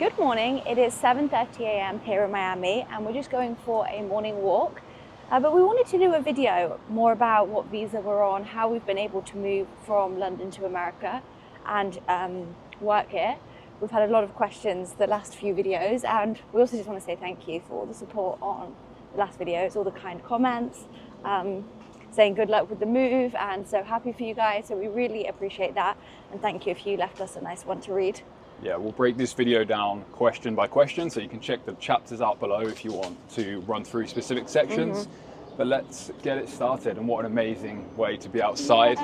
Good morning. It is 7:30 a.m. here in Miami and we're just going for a morning walk. But we wanted to do a video more about what visa we're on, how we've been able to move from London to America and work here. We've had a lot of questions the last few videos, and we also just want to say thank you for all the support on the last videos, all the kind comments, saying good luck with the move and so happy for you guys. So we really appreciate that, and thank you if you left us a nice one to read. Yeah, we'll break this video down question by question, so you can check the chapters out below if you want to run through specific sections. But let's get it started, and what an amazing way to be outside.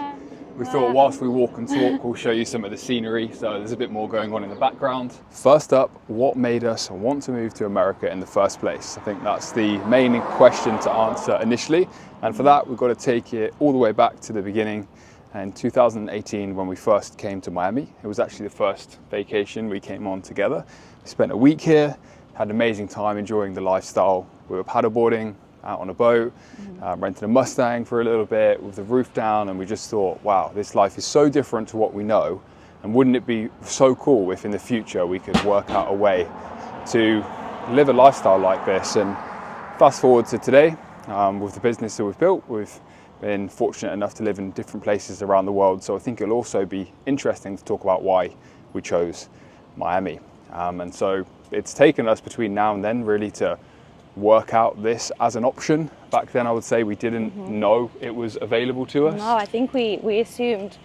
We thought whilst we walk and talk, we'll show you some of the scenery, so there's a bit more going on in the background. First up, what made us want to move to America in the first place? I think that's the main question to answer initially, and for that we've got to take it all the way back to the beginning. In 2018, when we first came to Miami, it was actually the first vacation we came on together. We spent a week here, had an amazing time enjoying the lifestyle. We were paddleboarding out on a boat, rented a Mustang for a little bit with the roof down, and we just thought, wow, this life is so different to what we know, and wouldn't it be so cool if in the future we could work out a way to live a lifestyle like this. And fast forward to today, with the business that we've built, we've been fortunate enough to live in different places around the world, so I think it'll also be interesting to talk about why we chose Miami. And so it's taken us between now and then really to work out this as an option. Back then I would say we didn't know it was available to us. No, I think we assumed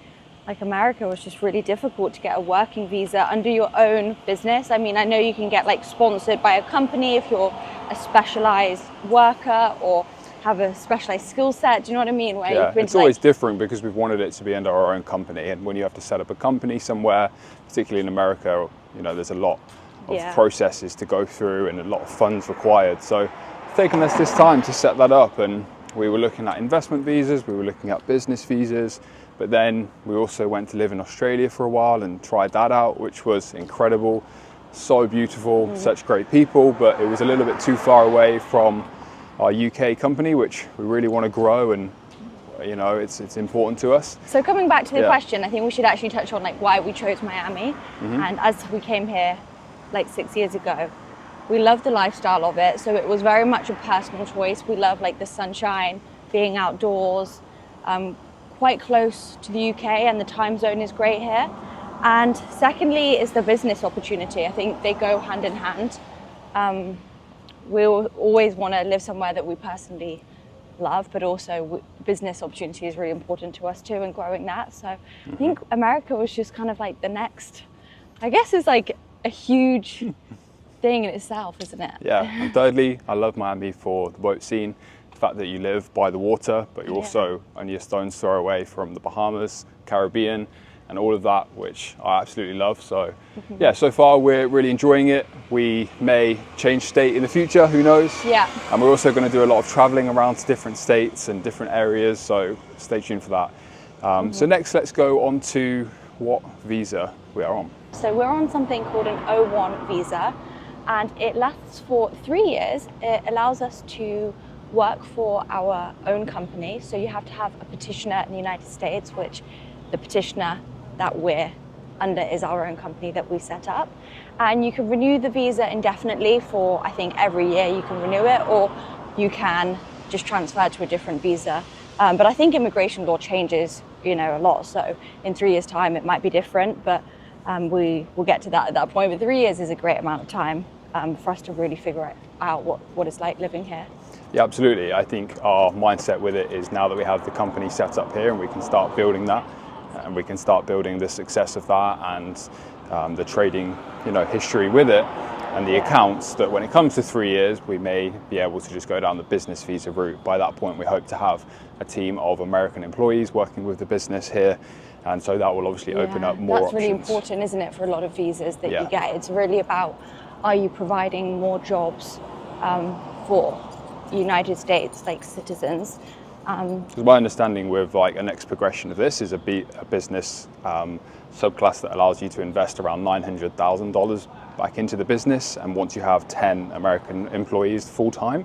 like America was just really difficult to get a working visa under your own business. I mean, I know you can get like sponsored by a company if you're a specialized worker or have a specialized skill set. Do you know what I mean? Where yeah, it's always different because we've wanted it to be under our own company, and when you have to set up a company somewhere, particularly in America, you know, there's a lot of processes to go through and a lot of funds required. So it's taken us this time to set that up, and we were looking at investment visas, we were looking at business visas, but then we also went to live in Australia for a while and tried that out, which was incredible, so beautiful, such great people, but it was a little bit too far away from our UK company, which we really want to grow, and you know, it's important to us. So coming back to the question, I think we should actually touch on like why we chose Miami. And as we came here like 6 years ago, we loved the lifestyle of it, so it was very much a personal choice. We love like the sunshine, being outdoors, quite close to the UK, and the time zone is great here. And secondly is the business opportunity. I think they go hand in hand. We always want to live somewhere that we personally love, but also business opportunity is really important to us too, and growing that. So I think America was just kind of like the next, I guess it's like a huge thing in itself, isn't it? Yeah, and thirdly, I love Miami for the boat scene, the fact that you live by the water, but you're also only a stone's throw away from the Bahamas, Caribbean, and all of that, which I absolutely love. So yeah, so far we're really enjoying it. We may change state in the future, who knows? Yeah. And we're also going to do a lot of traveling around to different states and different areas, so stay tuned for that. So next, let's go on to what visa we are on. So we're on something called an O1 visa, and it lasts for 3 years. It allows us to work for our own company. So you have to have a petitioner in the United States, which the petitioner that we're under is our own company that we set up. And you can renew the visa indefinitely for, I think, every year you can renew it, or you can just transfer to a different visa. But I think immigration law changes, you know, a lot. So in 3 years' time, it might be different, but we will get to that at that point. But 3 years is a great amount of time for us to really figure out what it's like living here. Yeah, absolutely. I think our mindset with it is now that we have the company set up here and we can start building that, and we can start building the success of that and the trading, you know, history with it and the accounts, that when it comes to 3 years, we may be able to just go down the business visa route. By that point, we hope to have a team of American employees working with the business here, and so that will obviously open up more options. That's really important, isn't it, for a lot of visas that you get? It's really about, are you providing more jobs for United States like citizens? Because my understanding with like a next progression of this is a business subclass that allows you to invest around $900,000 back into the business, and once you have 10 American employees full time,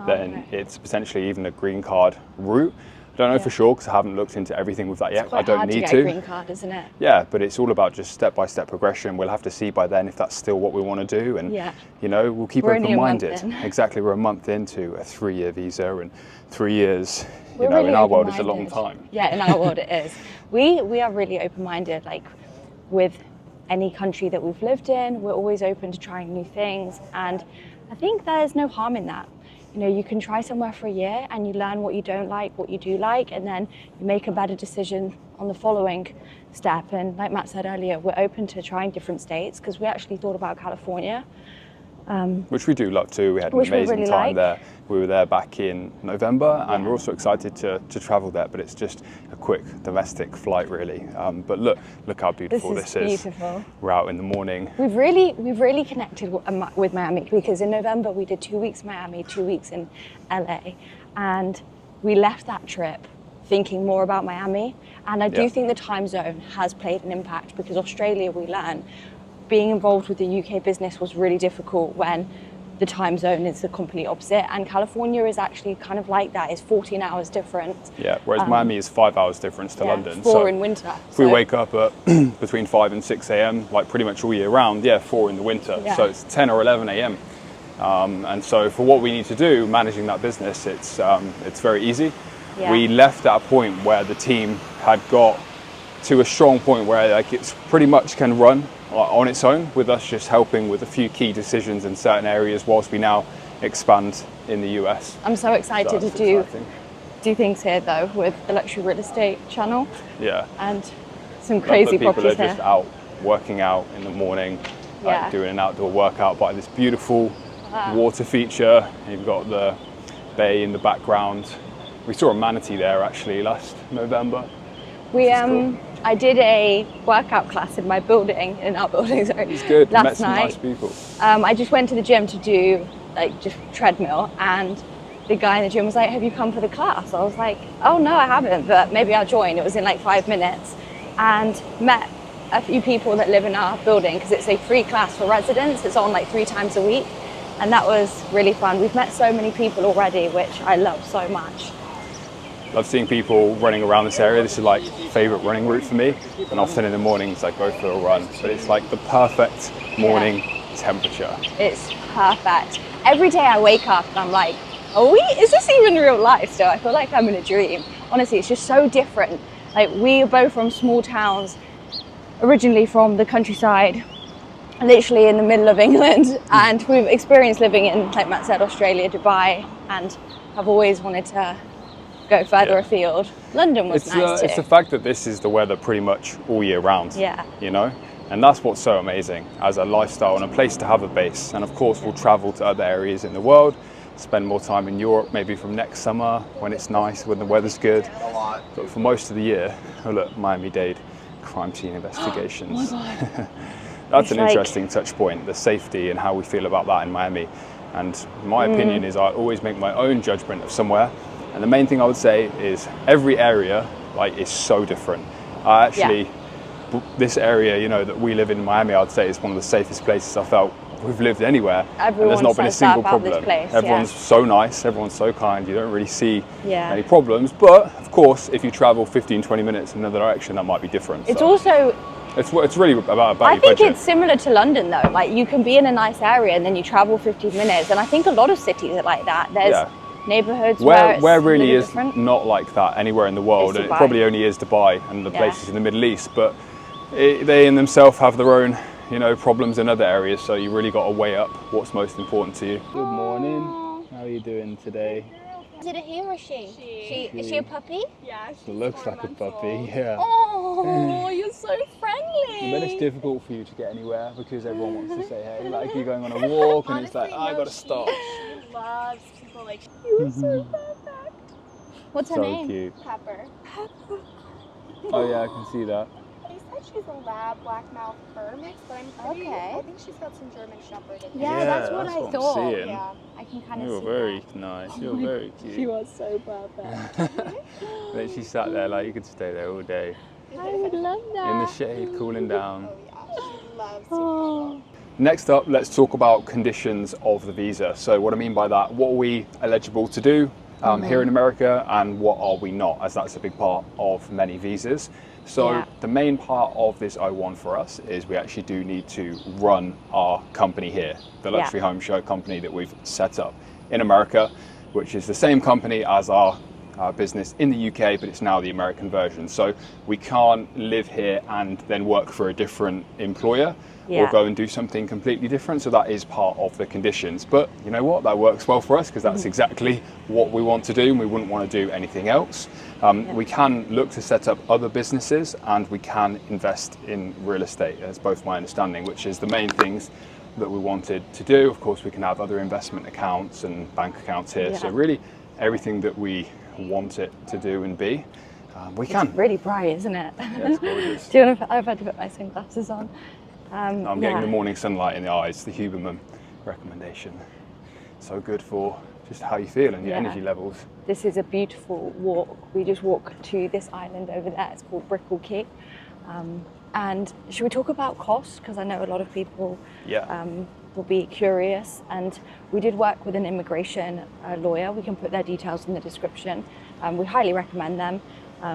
then it's potentially even a green card route. I Don't know for sure because I haven't looked into everything with that yet. It's quite I don't hard need to get a green card, isn't it? Yeah, but it's all about just step-by-step progression. We'll have to see by then if that's still what we want to do, and you know, we'll keep open-minded. Exactly, we're a month into a 3-year visa, and 3 years, you know, in our world is a long time. Yeah, in our world it is. We are really open-minded. Like with any country that we've lived in, we're always open to trying new things, and I think there's no harm in that. You know, you can try somewhere for a year and you learn what you don't like, what you do like, and then you make a better decision on the following step. And like Matt said earlier, we're open to trying different states because we actually thought about California. Which we do love too. We had an amazing time there. We were there back in November, and we're also excited to travel there, but it's just a quick domestic flight really. But look how beautiful this is. Beautiful. We're out in the morning. We've really connected with Miami because in November we did 2 weeks in Miami, 2 weeks in LA, and we left that trip thinking more about Miami. And I do think the time zone has played an impact because Australia, we learned, being involved with the UK business was really difficult when the time zone is the complete opposite, and California is actually kind of like that. It's 14 hours different. Yeah, whereas Miami is 5 hours difference to London. 4 in winter. If we wake up at between 5 and 6 a.m, like pretty much all year round, 4 in the winter. So it's 10 or 11 a.m. And so for what we need to do, managing that business, it's very easy. We left at a point where the team had got to a strong point where like it's pretty much can run on its own, with us just helping with a few key decisions in certain areas whilst we now expand in the US. I'm so excited to do things here though with the luxury real estate channel. Yeah. And some crazy properties people are just out working out in the morning, like doing an outdoor workout by this beautiful water feature. You've got the bay in the background. We saw a manatee there actually last November. I did a workout class in my building, in our building, sorry. It's good. Last Met some night. Nice people. I just went to the gym to do like just treadmill, and the guy in the gym was like, "Have you come for the class?" I was like, "Oh no, I haven't, but maybe I'll join." It was in like 5 minutes, and met a few people that live in our building because it's a free class for residents. It's on like 3 times a week, and that was really fun. We've met so many people already, which I love so much. Love seeing people running around this area. This is like favourite running route for me, and often in the mornings I go for a run. But it's like the perfect morning temperature. It's perfect. Every day I wake up and I'm like, is this even real life still? I feel like I'm in a dream. Honestly, it's just so different. Like we are both from small towns, originally from the countryside, literally in the middle of England, and we've experienced living in, like Matt said, Australia, Dubai, and I've always wanted to go further afield. London was nice too. It's the fact that this is the weather pretty much all year round. You know, and that's what's so amazing as a lifestyle and a place to have a base. And of course, we'll travel to other areas in the world, spend more time in Europe, maybe from next summer when it's nice, when the weather's good. But for most of the year, look, Miami-Dade crime scene investigations. That's an interesting touch point, the safety and how we feel about that in Miami. And my opinion is I always make my own judgment of somewhere. And the main thing I would say is every area is so different. I actually, this area, you know, that we live in Miami, I'd say is one of the safest places I felt we've lived anywhere. And there's not been a single problem. Everyone's so nice, everyone's so kind. You don't really see any problems. But of course, if you travel 15, 20 minutes in another direction, that might be different. It's also... It's really about I your think budget. it's similar to London though. Like you can be in a nice area and then you travel 15 minutes. And I think a lot of cities are like that. There's neighborhoods where really is different. Not like that anywhere in the world, and it probably only is Dubai and the places in the Middle East, but they in themselves have their own, you know, problems in other areas, so you really got to weigh up what's most important to you. Good morning. How are you doing today? Is it a he or she? Is she a puppy? Yeah, She looks like a puppy. Yeah. Oh, you're so friendly. But it's difficult for you to get anywhere because everyone wants to say hey. Like you're going on a walk and Honestly, it's like, I gotta stop. She loves people like you. Are so perfect. What's her So name? cute. Pepper. Oh yeah, I can see that. They said she's a lab black mouth fur mix, but I think she's got some German Shepherd in there. Yeah, that's what I thought. I'm seeing. Yeah. I can kind of You're see very that. nice. You're very cute. She was so perfect. Then she sat there like you could stay there all day I would love that. in the shade, cooling down. Oh yeah, she loves to cuddle. Next up, let's talk about conditions of the visa. So what I mean by that, what are we eligible to do? here in America, and what are we not, as that's a big part of many visas. So the main part of this O1 for us is we actually do need to run our company here, the Luxury Home Show company that we've set up in America, which is the same company as our business in the UK, but it's now the American version. So we can't live here and then work for a different employer or go and do something completely different. So that is part of the conditions. But you know what? That works well for us because that's exactly what we want to do, and we wouldn't want to do anything else. We can look to set up other businesses, and we can invest in real estate, as both my understanding, which is the main things that we wanted to do. Of course, we can have other investment accounts and bank accounts here. So really everything that we want it to do and be, we can. It's really bright, isn't it? Yeah, it's gorgeous. Do you want to, I've had to put my sunglasses on. I'm getting the morning sunlight in the eyes, the Huberman recommendation. So good for just how you feel and your energy levels. This is a beautiful walk. We just walk to this island over there. It's called Brickell Key. And should we talk about cost? Because I know a lot of people will be curious. And we did work with an immigration lawyer. We can put their details in the description. We highly recommend them. We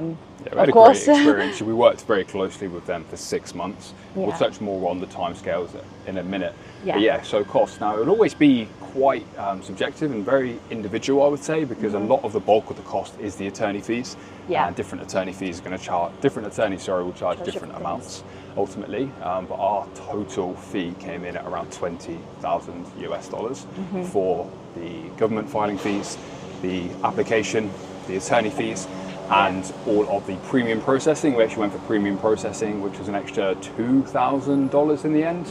had a great experience. We worked very closely with them for 6 months. We'll touch more on the timescales in a minute. But so cost. Now, it'll always be quite subjective and very individual, I would say, because a lot of the bulk of the cost is the attorney fees. And different attorney fees are going to charge, different attorneys, will charge different amounts ultimately. But our total fee came in at around $20,000 US for the government filing fees, the application, the attorney fees, and all of the premium processing. We actually went for premium processing, which was an extra $2,000 in the end.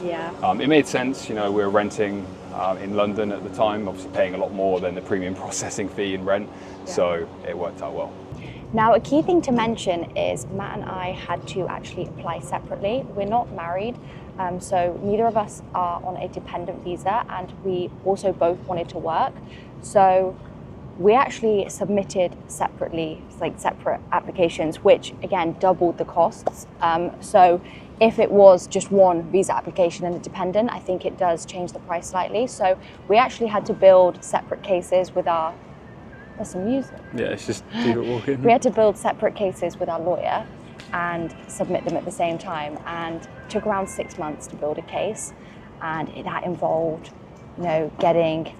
It made sense. You know, we were renting in London at the time, obviously paying a lot more than the premium processing fee in rent. So it worked out well. Now, a key thing to mention is Matt and I had to actually apply separately. We're not married, so neither of us are on a dependent visa, and we also both wanted to work. So we actually submitted separately, like separate applications, which again doubled the costs. So if it was just one visa application and a dependent, I think it does change the price slightly. So we actually had to build separate cases with our, there's some music. Yeah, it's just people walking. We had to build separate cases with our lawyer and submit them at the same time, and it took around 6 months to build a case. And that involved, you know, getting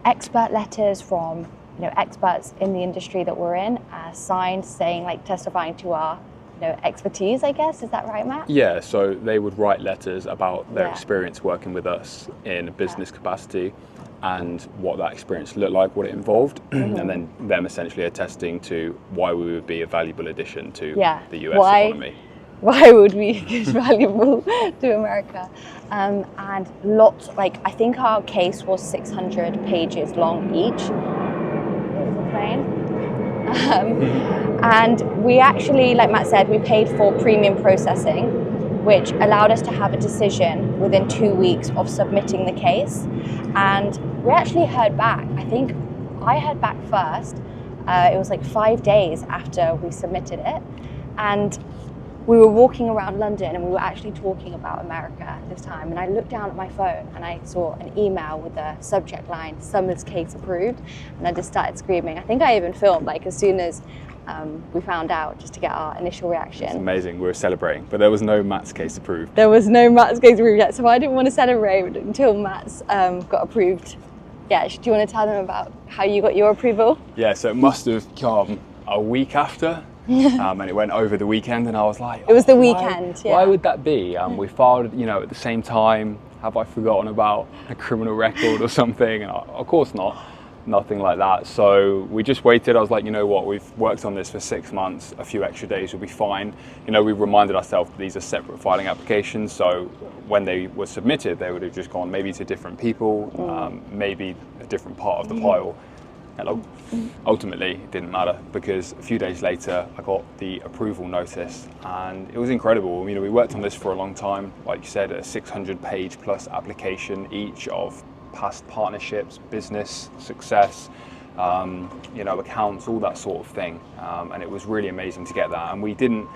expert letters from experts in the industry that we're in, signed, saying, like, testifying to our expertise, I guess. Is that right, Matt? Yeah, so they would write letters about their experience working with us in a business capacity and what that experience looked like, what it involved, and then them essentially attesting to why we would be a valuable addition to the US economy. Why would we be valuable to America? And lots, like, I think our case was 600 pages long each. And we actually, like Matt said, we paid for premium processing, which allowed us to have a decision within 2 weeks of submitting the case. And we actually heard back. I think I heard back first. It was like 5 days after we submitted it. And we were walking around London and we were actually talking about America at this time. And I looked down at my phone and I saw an email with the subject line, Summer's case approved. And I just started screaming. I think I even filmed, like, as soon as we found out, just to get our initial reaction. It's amazing, we were celebrating, but there was no Matt's case approved. There was no Matt's case approved yet, so I didn't want to celebrate until Matt's got approved. Yeah, do you want to tell them about how you got your approval? Yeah, so it must have come a week after. And it went over the weekend, and I was like, it was the weekend. Why would that be? We filed, at the same time. Have I forgotten about a criminal record or something? And of course not, nothing like that. So we just waited. I was like, you know what? We've worked on this for 6 months. A few extra days will be fine. We reminded ourselves that these are separate filing applications. So when they were submitted, they would have just gone maybe to different people, maybe a different part of the pile. Ultimately, it didn't matter, because a few days later I got the approval notice, and it was incredible. We worked on this for a long time, like you said, a 600-page plus application each of past partnerships, business success, accounts, all that sort of thing, and it was really amazing to get that. And we didn't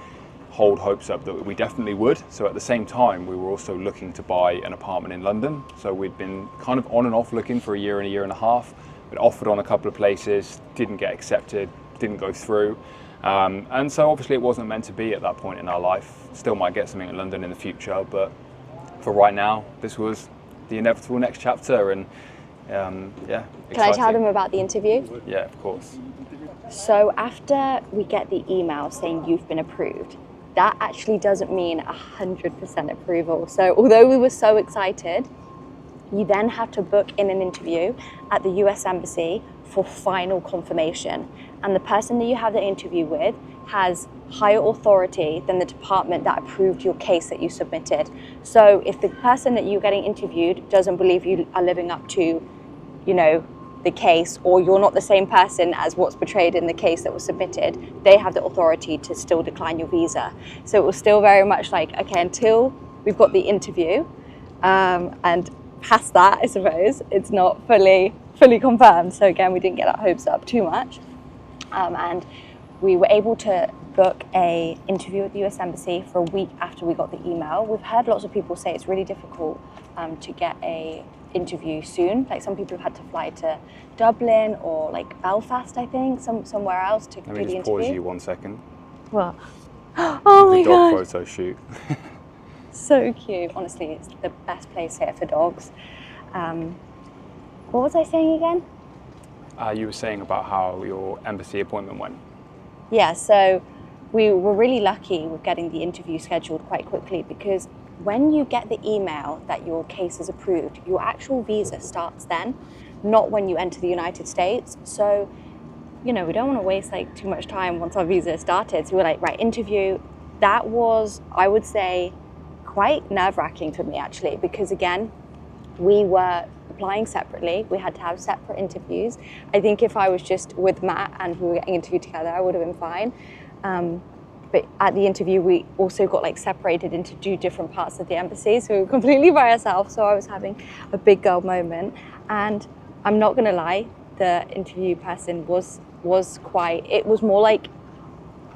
hold hopes up that we definitely would. So at the same time, we were also looking to buy an apartment in London. So we'd been kind of on and off looking for a year and a half. been offered on a couple of places, didn't get accepted, didn't go through. And so obviously it wasn't meant to be at that point in our life. Still might get something in London in the future, but for right now, this was the inevitable next chapter. And yeah, exciting. Can I tell them about the interview? Yeah, of course. So after we get the email saying you've been approved, that actually doesn't mean 100% approval. So although we were so excited, you then have to book in an interview at the US Embassy for final confirmation. And the person that you have the interview with has higher authority than the department that approved your case that you submitted. So if the person that you're getting interviewed doesn't believe you are living up to, you know, the case, or you're not the same person as what's portrayed in the case that was submitted, they have the authority to still decline your visa. So it was still very much like, okay, until we've got the interview, and past that, I suppose, it's not fully confirmed. So again, we didn't get our hopes up too much. And we were able to book a interview at the US Embassy for a week after we got the email. We've heard lots of people say it's really difficult to get a interview soon. Like some people have had to fly to Dublin or like Belfast, I think, somewhere else to do the interview. Let me just pause you 1 second. What? Oh my the dog god! photo shoot. So cute. Honestly, it's the best place here for dogs. What was I saying again? You were saying about how your embassy appointment went. Yeah, so we were really lucky with getting the interview scheduled quite quickly, because when you get the email that your case is approved, your actual visa starts then, not when you enter the United States. So, you know, we don't want to waste like too much time once our visa started. So we're like, right, interview. That was, I would say, quite nerve-wracking for me actually, because again, we were applying separately. We had to have separate interviews. I think if I was just with Matt and we were getting interviewed together, I would have been fine. But at the interview, we also got like separated into 2 different parts of the embassy. So we were completely by ourselves. So I was having a big girl moment. And I'm not gonna lie, the interview person was quite, it was more like,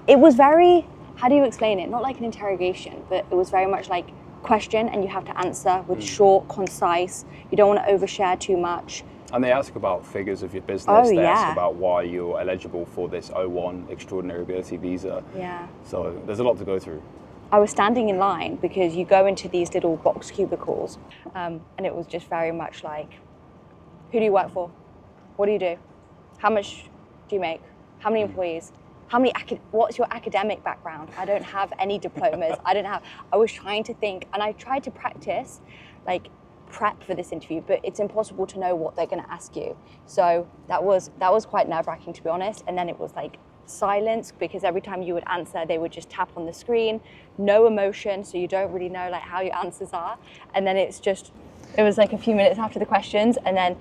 it was very, how do you explain it? Not like an interrogation, but it was very much like question and you have to answer with short, concise. You don't want to overshare too much. And they ask about figures of your business. Oh, they yeah. ask about why you're eligible for this O1 extraordinary ability visa. Yeah. So there's a lot to go through. I was standing in line because you go into these little box cubicles, and it was just very much like, who do you work for? What do you do? How much do you make? How many employees? What's your academic background? I don't have any diplomas. I was trying to think, and I tried to practice, like prep for this interview, but it's impossible to know what they're going to ask you. So that was quite nerve-wracking, to be honest. And then it was like silence, because every time you would answer, they would just tap on the screen, no emotion, so you don't really know like how your answers are. And then it was like a few minutes after the questions, and then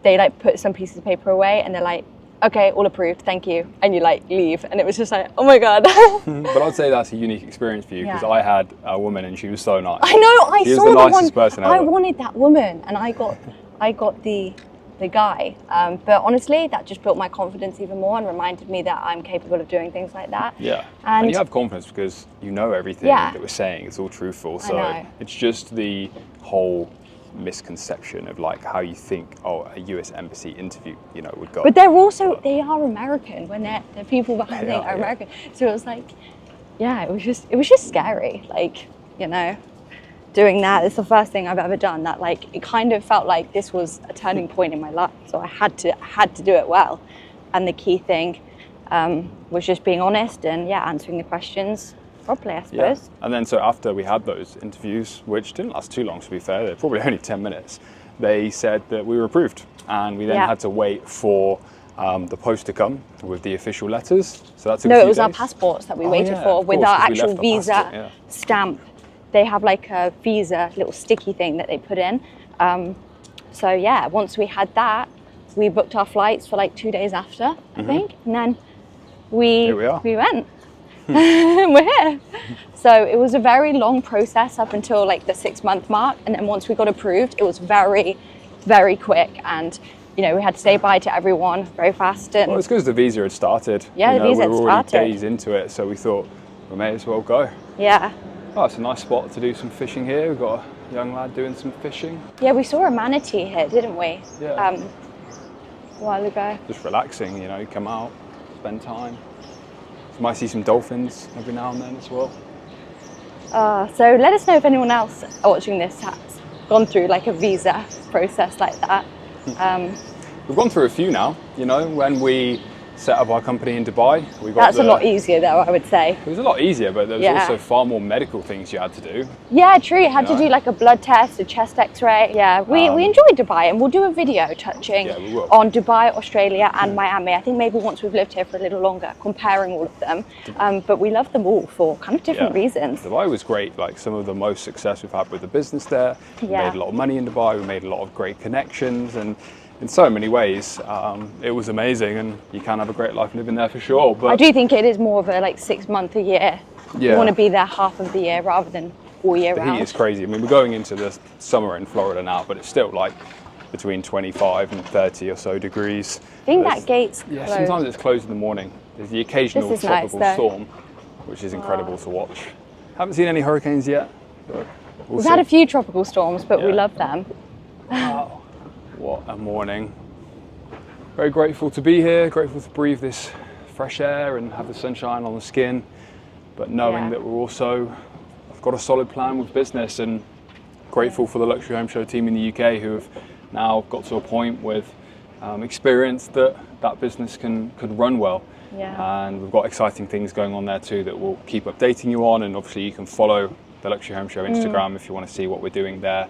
they like put some pieces of paper away, and they're like, okay, all approved, thank you. And you like leave. And it was just like, oh my God. But I'd say that's a unique experience for you, because I had a woman and she was so nice. I know, She saw was the the nicest one. person ever. I wanted that woman, and I got the guy. But honestly, that just built my confidence even more and reminded me that I'm capable of doing things like that. Yeah, and you have confidence because you know everything that we're saying. It's all truthful. So it's just the whole misconception of like how you think a US embassy interview would go. But they are American. When the people behind it are American. So it was like, it was just scary, like, doing that. It's the first thing I've ever done that, like, it kind of felt like this was a turning point in my life, so I had to do it well. And the key thing was just being honest and answering the questions properly, I suppose. Yeah. And then so after we had those interviews, which didn't last too long to be fair, they're probably only 10 minutes, they said that we were approved, and we then had to wait for the post to come with the official letters. So that's it was our passports that we waited for with our actual visa stamp. They have like a visa little sticky thing that they put in. So once we had that, we booked our flights for like 2 days after, I think, and then we went. We're here. So it was a very long process up until like the 6-month mark, and then once we got approved, it was very, very quick, and we had to say bye to everyone very fast. And it's because the visa had started. Yeah, the visa had started. We were already days into it, so we thought we may as well go. Yeah. Oh, it's a nice spot to do some fishing here. We've got a young lad doing some fishing. Yeah, we saw a manatee here, didn't we? Yeah. a while ago. Just relaxing, you know, come out, spend time. You might see some dolphins every now and then as well. So let us know if anyone else watching this has gone through like a visa process like that. We've gone through a few now, you know, when we set up our company in Dubai. That's a lot easier though, I would say. It was a lot easier, but there was also far more medical things you had to do. Yeah, true. You had to do like a blood test, a chest x-ray. Yeah, we enjoyed Dubai, and we'll do a video touching on Dubai, Australia and Miami. I think maybe once we've lived here for a little longer, comparing all of them. But we love them all for kind of different reasons. Dubai was great, like some of the most success we've had with the business there. We made a lot of money in Dubai, we made a lot of great connections, and in so many ways, it was amazing, and you can have a great life living there for sure. But I do think it is more of a like 6 month a year. You want to be there half of the year rather than all year round. The heat is crazy. I mean, we're going into the summer in Florida now, but it's still like between 25 and 30 or so degrees. I think that gate's closed. Yeah, sometimes it's closed in the morning. There's the occasional tropical storm, which is incredible to watch. Haven't seen any hurricanes yet. We've had a few tropical storms, but we love them. Wow. What a morning. Very grateful to be here, grateful to breathe this fresh air and have the sunshine on the skin, but knowing that we're also, I've got a solid plan with business, and grateful for the Luxury Home Show team in the UK who have now got to a point with experience that business could run well. And we've got exciting things going on there too that we'll keep updating you on, and obviously you can follow the Luxury Home Show Instagram if you want to see what we're doing there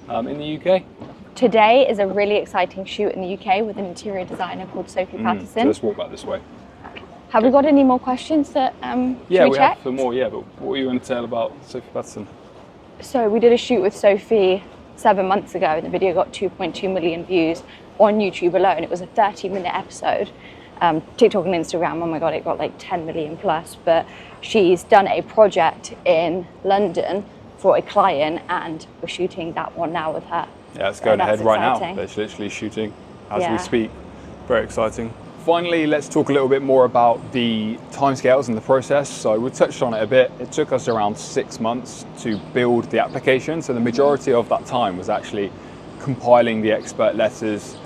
in the UK. Today is a really exciting shoot in the UK with an interior designer called Sophie Patterson. So let's walk back this way. Have we got any more questions that yeah, we check? have some more, but what were you going to tell about Sophie Patterson? So we did a shoot with Sophie 7 months ago, and the video got 2.2 million views on YouTube alone. It was a 30-minute episode. TikTok and Instagram, oh my God, it got like 10 million plus, but she's done a project in London for a client, and we're shooting that one now with her. Yeah, it's going ahead right now. They're literally shooting as we speak. Very exciting. Finally, let's talk a little bit more about the timescales and the process. So we touched on it a bit. It took us around 6 months to build the application. So the majority of that time was actually compiling the expert letters,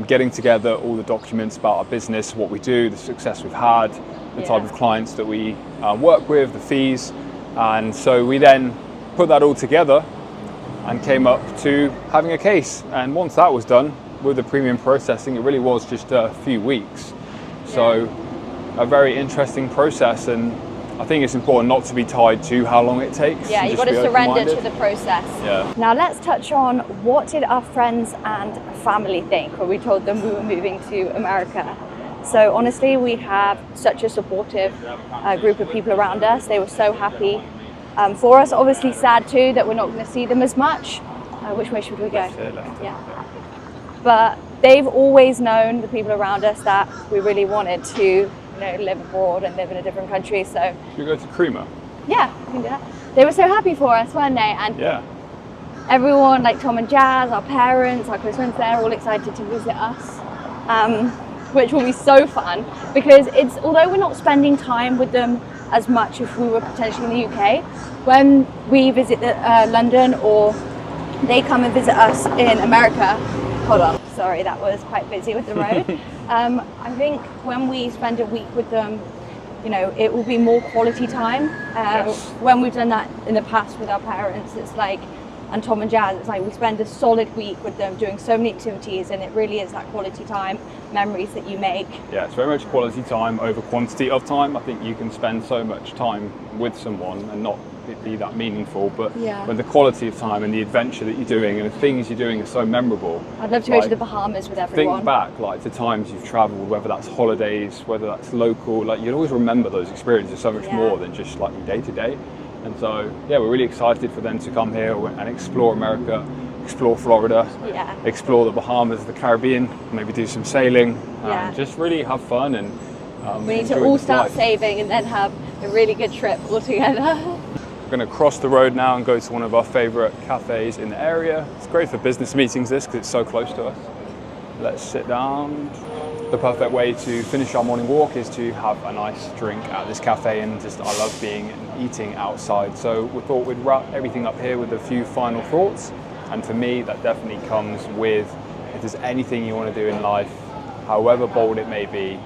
getting together all the documents about our business, what we do, the success we've had, the type of clients that we work with, the fees. And so we then put that all together and came up to having a case. And once that was done, with the premium processing, it really was just a few weeks. So a very interesting process, and I think it's important not to be tied to how long it takes. Yeah, you've got to surrender to the process. Yeah. Now let's touch on, what did our friends and family think when we told them we were moving to America? So honestly, we have such a supportive group of people around us. They were so happy for us. Obviously sad too that we're not going to see them as much. Which way should we go? Left here. Yeah. But they've always known, the people around us, that we really wanted to, live abroad and live in a different country. So should we go to Creamer? Yeah, we can do that. They were so happy for us, weren't they? And everyone, like Tom and Jazz, our parents, our close friends, they're all excited to visit us, which will be so fun, because although we're not spending time with them as much if we were potentially in the UK, when we visit London or they come and visit us in America, hold on, sorry, that was quite busy with the road. I think when we spend a week with them, it will be more quality time. When we've done that in the past with our parents, it's like, and Tom and Jazz, it's like we spend a solid week with them doing so many activities, and it really is that quality time, memories that you make. Yeah, it's very much quality time over quantity of time. I think you can spend so much time with someone and not it be that meaningful, but when the quality of time and the adventure that you're doing and the things you're doing are so memorable. I'd love to go to the Bahamas with everyone. Think back to times you've travelled, whether that's holidays, whether that's local, you'd always remember those experiences so much more than just day to day. And so we're really excited for them to come here and explore America, explore Florida, explore the Bahamas, the Caribbean, maybe do some sailing, and just really have fun. And we need to all start saving and then have a really good trip all together. We're going to cross the road now and go to one of our favourite cafes in the area. It's great for business meetings, this, because it's so close to us. Let's sit down. The perfect way to finish our morning walk is to have a nice drink at this cafe, and I love being and eating outside. So we thought we'd wrap everything up here with a few final thoughts. And for me, that definitely comes with, if there's anything you want to do in life, however bold it may be,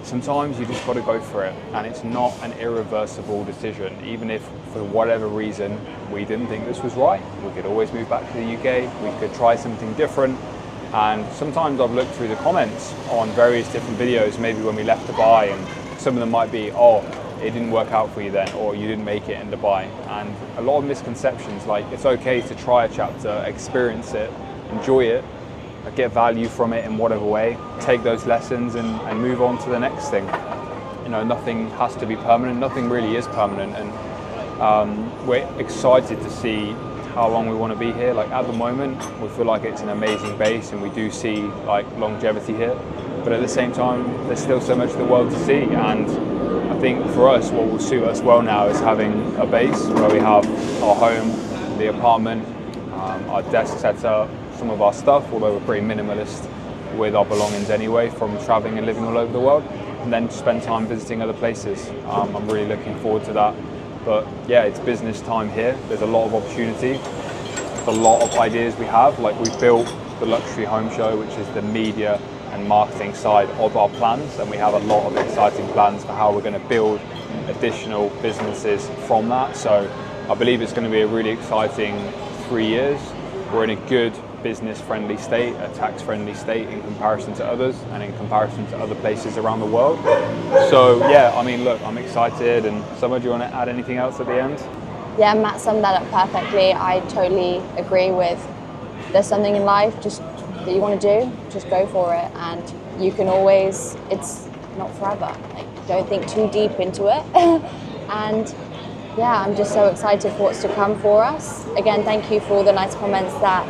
sometimes you just got to go for it, and it's not an irreversible decision. Even if for whatever reason we didn't think this was right, we could always move back to the UK, we could try something different. And sometimes I've looked through the comments on various different videos, maybe when we left Dubai, and some of them might be, oh, it didn't work out for you then, or you didn't make it in Dubai. And a lot of misconceptions, like it's okay to try a chapter, experience it, enjoy it, get value from it in whatever way, take those lessons and move on to the next thing. You know, nothing has to be permanent, nothing really is permanent, and we're excited to see how long we want to be here. Like at the moment, we feel like it's an amazing base and we do see like longevity here, but at the same time, there's still so much of the world to see. And I think for us, what will suit us well now is having a base where we have our home, the apartment, our desk set up, some of our stuff, although we're pretty minimalist with our belongings anyway from traveling and living all over the world, and then spend time visiting other places. I'm really looking forward to that. But yeah, it's business time here. There's a lot of opportunity, a lot of ideas we have. Like we built the Luxury Home Show, which is the media and marketing side of our plans, and we have a lot of exciting plans for how we're going to build additional businesses from that. So I believe it's going to be a really exciting 3 years. We're in a good business-friendly state, a tax-friendly state in comparison to others and in comparison to other places around the world. So yeah, I mean, look, I'm excited. And Summer, do you want to add anything else at the end? Yeah, Matt summed that up perfectly. I totally agree with, there's something in life just that you want to do, just go for it. And you can always, it's not forever. Like, don't think too deep into it. And yeah, I'm just so excited for what's to come for us. Again, thank you for all the nice comments that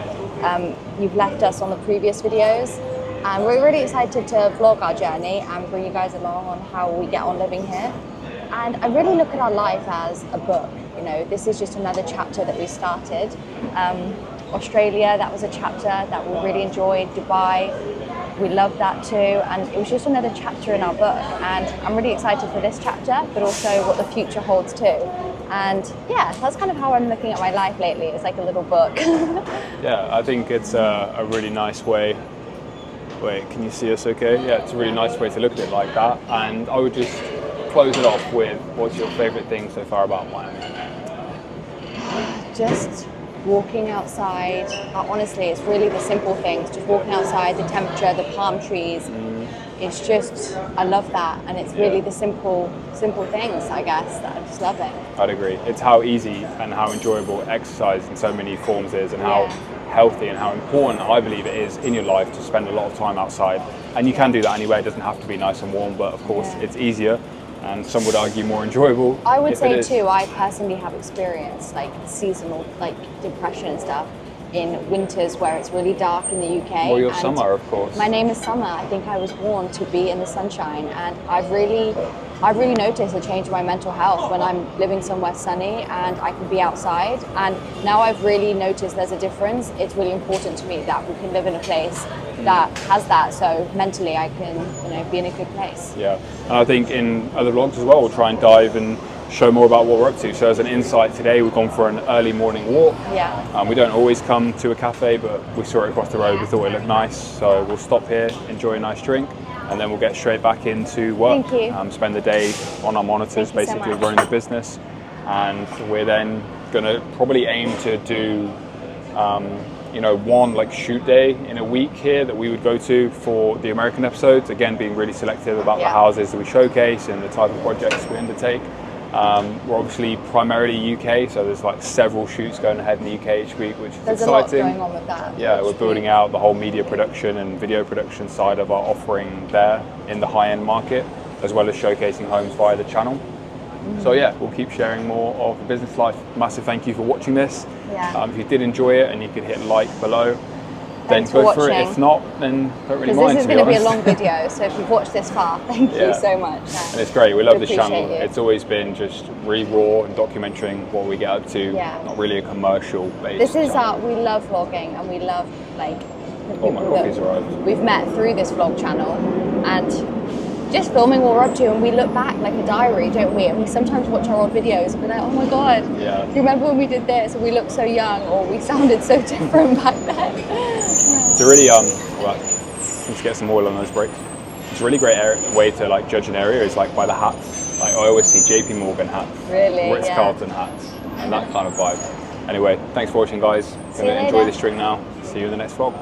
you've left us on the previous videos. And we're really excited to vlog our journey and bring you guys along on how we get on living here. And I really look at our life as a book. You know, this is just another chapter that we started. Australia, that was a chapter that we really enjoyed. Dubai, we loved that too. And it was just another chapter in our book. And I'm really excited for this chapter, but also what the future holds too. And yeah, that's kind of how I'm looking at my life lately. It's like a little book. Yeah, I think it's a really nice way. Wait, can you see us okay? Yeah, it's a really nice way to look at it like that. And I would just close it off with, what's your favorite thing so far about Miami? Just walking outside. Honestly, it's really the simple things. Just walking outside, the temperature, the palm trees. It's just, I love that. And it's really the simple things, I guess, that I'm just loving. I'd agree. It's how easy and how enjoyable exercise in so many forms is, and how healthy and how important I believe it is in your life to spend a lot of time outside. And you can do that anyway. It doesn't have to be nice and warm, but of course it's easier, and some would argue more enjoyable. I would say too, I personally have experienced like seasonal like depression and stuff in winters where it's really dark in the UK. Or your Summer, of course. My name is Summer. I think I was born to be in the sunshine, and I've really noticed a change in my mental health when I'm living somewhere sunny and I can be outside. And now I've really noticed there's a difference. It's really important to me that we can live in a place that has that, so mentally I can, you know, be in a good place. Yeah, and I think in other vlogs as well, we'll try and dive and show more about what we're up to. So as an insight today, we've gone for an early morning walk. Yeah. We don't always come to a cafe, but we saw it across the road, we thought it looked nice. So we'll stop here, enjoy a nice drink, and then we'll get straight back into work. Thank you. Spend the day on our monitors, basically running the business. And we're then gonna probably aim to do you know, one like shoot day in a week here that we would go to for the American episodes. Again, being really selective about the houses that we showcase and the type of projects we undertake. We're obviously primarily UK, so there's like several shoots going ahead in the UK each week, which is There's exciting. a lot going on with that. Yeah, we're building out the whole media production and video production side of our offering there in the high-end market, as well as showcasing homes via the channel. So yeah, we'll keep sharing more of the business life. Massive thank you for watching this. Yeah. If you did enjoy it and you could hit like below, then Thanks for go for it. watching. If not, then don't really Because mind, this is to be going to be a honest. long video, so if you've watched this far, thank you so much. And it's great. We love this appreciate channel. you. It's always been just really raw and documenting what we get up to. Yeah. Not really a commercial based. This is channel. we love vlogging, and we love like the Oh, my people coffee's that arrived. we've met through this vlog channel, and just filming what we're up to, and we look back like a diary, don't we? And we sometimes watch our old videos and be like, oh my god, Yeah. do you remember when we did this and we looked so young, or we sounded so different back then? It's a really Let's get some oil on those brakes. It's a really great way to like judge an area is like by the hats. Like I always see JP Morgan hats, Really? Ritz-Carlton hats, and that kind of vibe. Anyway, thanks for watching, guys. Gonna enjoy this drink now. See you in the next vlog.